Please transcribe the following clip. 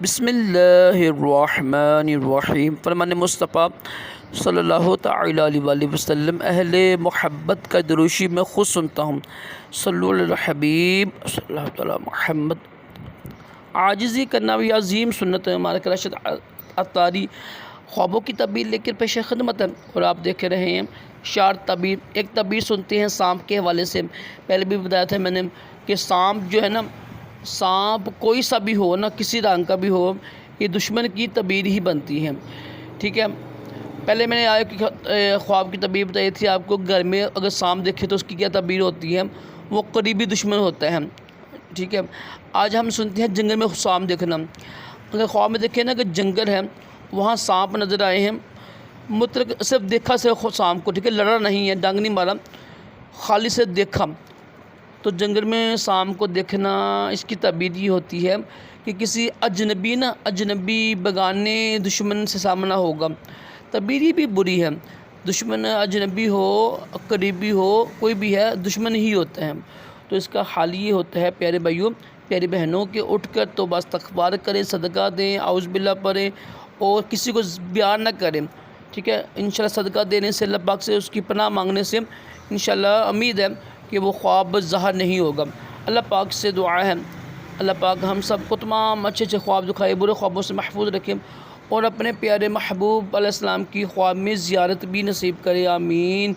بسم اللہ الرحمن الرحیم فرمان مصطفیٰ صلی اللہ تعالی علیہ وآلہ وسلم اہل محبت کا دروشی میں خود سنتا ہوں۔ صلو علی الحبیب صلی اللہ تعالی محمد۔ عاجزی کرنا بھی عظیم سنت ہے ہمارے راشد عطاری خوابوں کی تعبیر لے کر پیش خدمت ہے، اور آپ دیکھ رہے ہیں 4 تعبیر۔ ایک تعبیر سنتے ہیں سانپ کے حوالے سے۔ پہلے بھی بتایا تھا میں نے کہ سانپ جو ہے نا، سانپ کوئی سا بھی ہو نا، کسی رنگ کا بھی ہو، یہ دشمن کی تعبیر ہی بنتی ہے، ٹھیک ہے۔ پہلے میں نے خواب کی تعبیر بتائی تھی آپ کو، گھر میں اگر سانپ دیکھے تو اس کی کیا تعبیر ہوتی ہے، وہ قریبی دشمن ہوتا ہے، ٹھیک ہے۔ آج ہم سنتے ہیں جنگل میں سانپ دیکھنا۔ اگر خواب میں دیکھیں نا کہ جنگل ہے، وہاں سانپ نظر آئے ہیں، مطلق صرف دیکھا صرف سانپ کو، ٹھیک ہے، لڑا نہیں ہے، ڈنگ نہیں مارا، خالی سے دیکھا، تو جنگل میں سانپ کو دیکھنا اس کی تعبیر یہ ہوتی ہے کہ کسی اجنبی بگانے دشمن سے سامنا ہوگا۔ تعبیر ہی بھی بری ہے، دشمن اجنبی ہو قریبی ہو کوئی بھی ہے، دشمن ہی ہوتا ہے۔ تو اس کا حال یہ ہوتا ہے پیارے بھائیوں پیاری بہنوں کہ اٹھ کر توبہ استغفار کریں، صدقہ دیں، اعوذ باللہ پڑھیں، اور کسی کو بیان نہ کریں، ٹھیک ہے۔ انشاءاللہ صدقہ دینے سے، اللہ پاک سے اس کی پناہ مانگنے سے انشاءاللہ امید ہے کہ وہ خواب ظاہر نہیں ہوگا۔ اللہ پاک سے دعا ہے اللہ پاک ہم سب کو تمام اچھے خواب دکھائے، برے خوابوں سے محفوظ رکھیں، اور اپنے پیارے محبوب علیہ السلام کی خواب میں زیارت بھی نصیب کرے، آمین۔